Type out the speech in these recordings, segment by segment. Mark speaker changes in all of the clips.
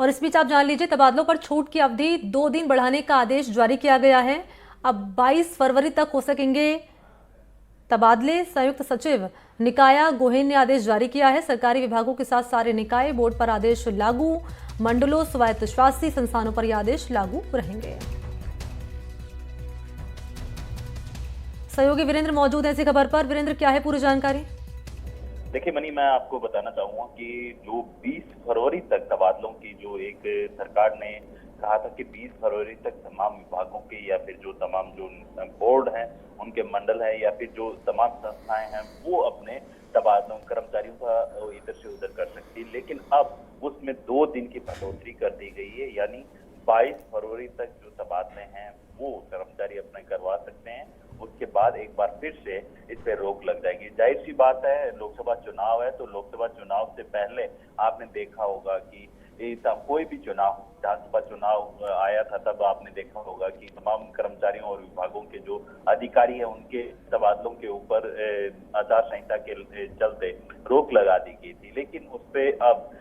Speaker 1: और इस बीच आप जान लीजिए, तबादलों पर छूट की अवधि 2 दिन बढ़ाने का आदेश जारी किया गया है। अब 22 फरवरी तक हो सकेंगे तबादले। संयुक्त सचिव निकाया गोहेन ने आदेश जारी किया है। सरकारी विभागों के साथ सारे निकाय बोर्ड पर आदेश लागू। मंडलों, स्वायत्त शासी संस्थानों पर यह आदेश लागू रहेंगे। सहयोगी वीरेंद्र मौजूद है इसी खबर पर। वीरेंद्र, क्या है पूरी जानकारी?
Speaker 2: देखिए मनी, मैं आपको बताना चाहूंगा कि जो 20 फरवरी तक तबादलों की जो एक सरकार ने कहा था कि 20 फरवरी तक तमाम विभागों के या फिर जो तमाम जो बोर्ड हैं, उनके मंडल हैं या फिर जो तमाम संस्थाएं हैं, वो अपने तबादलों कर्मचारियों का इधर से उधर कर सकती है। लेकिन अब उसमें 2 दिन की बढ़ोतरी कर दी गई है, यानी 22 फरवरी तक जो तबादले हैं वो कर्मचारी अपने करवा सकते हैं। उसके बाद एक बार फिर से इस पे रोक लग जाएगी। जाहिर सी बात है, लोकसभा चुनाव है, तो लोकसभा चुनाव से पहले आपने देखा होगा कि कोई भी चुनाव, विधानसभा चुनाव आया था, तब आपने देखा होगा कि तमाम कर्मचारियों और विभागों के जो अधिकारी हैं उनके तबादलों के ऊपर आचार संहिता के चलते रोक लगा दी गई थी। लेकिन उस पे अब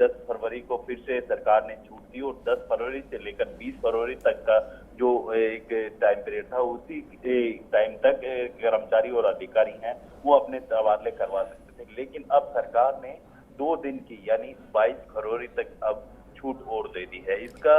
Speaker 2: 10 फरवरी को फिर से सरकार ने छूट दी और 10 फरवरी से लेकर 20 फरवरी तक का जो एक टाइम पीरियड था, उसी टाइम तक कर्मचारी और अधिकारी हैं वो अपने तबादले करवा सकते थे। लेकिन अब सरकार ने 2 दिन की यानी 22 फरवरी तक अब छूट और दे दी है। इसका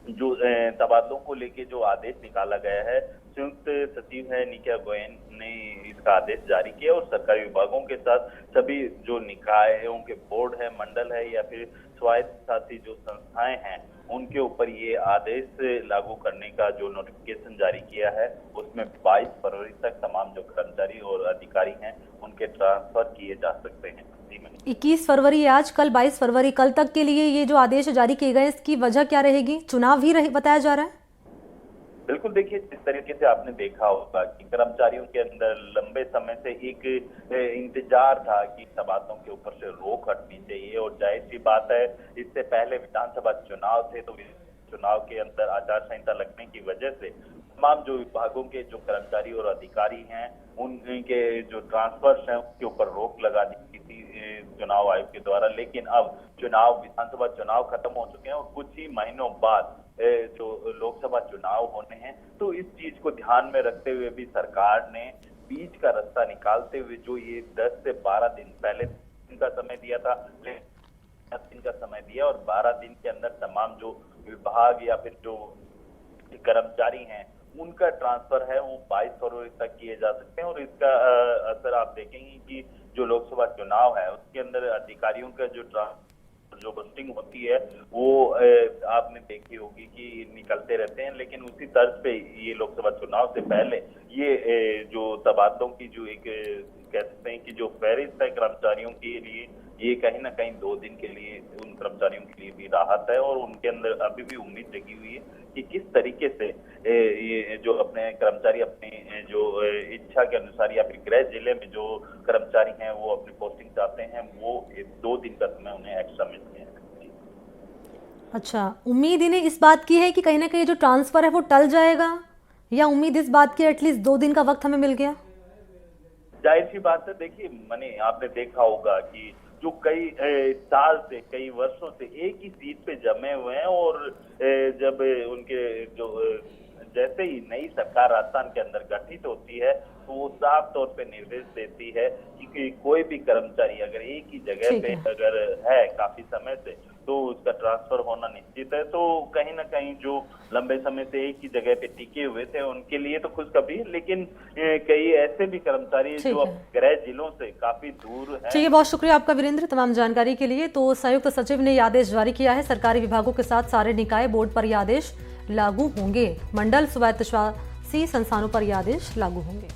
Speaker 2: जो तबादलों को लेके जो आदेश निकाला गया है, संयुक्त सचिव है निकाया गोहेन ने इसका आदेश जारी किया और सरकारी विभागों के साथ सभी जो निकायों के बोर्ड है, मंडल है या फिर स्वायत्त शासी जो संस्थाएं हैं, उनके ऊपर ये आदेश लागू करने का जो नोटिफिकेशन जारी किया है, उसमें 22 फरवरी तक तमाम जो कर्मचारी और अधिकारी हैं उनके ट्रांसफर किए जा सकते हैं।
Speaker 1: 21 फरवरी आज, कल 22 फरवरी, कल तक के लिए ये जो आदेश जारी किए गए, इसकी वजह क्या रहेगी? चुनाव ही बताया जा रहा है।
Speaker 2: बिल्कुल, देखिए जिस तरीके से आपने देखा होगा कि कर्मचारियों के अंदर लंबे समय से एक इंतजार था कि तबादलों के ऊपर से रोक हटनी चाहिए और जाहिर सी बात है, इससे पहले विधानसभा चुनाव थे, तो चुनाव के अंदर आचार संहिता लगने की वजह से तमाम जो विभागों के जो कर्मचारी और अधिकारी हैं उनके जो ट्रांसफर्स हैं उसके ऊपर रोक लगा दी थी चुनाव आयोग के द्वारा। लेकिन अब विधानसभा चुनाव खत्म हो चुके हैं और कुछ ही महीनों बाद जो लोकसभा चुनाव होने हैं, तो इस चीज को ध्यान में रखते हुए भी सरकार ने बीच का रास्ता निकालते हुए जो ये 10 से 12 दिन पहले का समय दिया था, 10 दिन का समय दिया और 12 दिन के अंदर तमाम जो विभाग या फिर जो कर्मचारी हैं उनका ट्रांसफर है वो 22 फरवरी तक किए जा सकते हैं। और इसका असर आप देखेंगे कि जो लोकसभा चुनाव है उसके अंदर अधिकारियों का जो पोस्टिंग होती है वो आपने देखी होगी कि निकलते रहते हैं, लेकिन उसी तर्ज पे ये लोकसभा चुनाव से पहले ये जो तबादलों की जो एक कह सकते हैं कि जो फहरिस्त है कर्मचारियों के लिए, ये कहीं ना कहीं 2 दिन के लिए उन कर्मचारियों के लिए भी राहत है और उनके अंदर अभी भी उम्मीद जगी हुई है कि किस तरीके से ये जो अपने कर्मचारी अपनी जो इच्छा के अनुसार या फिर गृह जिले में जो कर्मचारी हैं वो अपनी पोस्टिंग चाहते हैं, वो 2 दिन का समय उन्हें एक्स्ट्रा मिल गया है।
Speaker 1: अच्छा, उम्मीद इन्हें इस बात की है कि कहीं ना कहीं जो ट्रांसफर है वो टल जाएगा, या उम्मीद इस बात की एटलीस्ट 2 दिन का वक्त हमें मिल गया?
Speaker 2: जाहिर सी बात है, देखिए मने, आपने देखा होगा कि जो कई साल से, कई वर्षों से एक ही सीट पे जमे हुए हैं और जब उनके जो जैसे ही नई सरकार राजस्थान के अंदर गठित होती है तो वो साफ तौर पे निर्देश देती है कि कोई भी कर्मचारी अगर एक ही जगह पे अगर है काफी समय से तो उसका ट्रांसफर होना निश्चित है। तो कहीं ना कहीं जो लंबे समय से एक ही जगह पे टिके हुए थे उनके लिए तो खुशखबरी है, लेकिन कई ऐसे भी कर्मचारी जो गृह जिलों से काफी दूर है।
Speaker 1: ठीक है, बहुत शुक्रिया आपका वीरेंद्र तमाम जानकारी के लिए। तो संयुक्त सचिव ने आदेश जारी किया है, सरकारी विभागों के साथ सारे निकाय बोर्ड पर यह आदेश लागू होंगे। मंडल, स्वायत्त शासी संस्थानों पर यह आदेश लागू होंगे।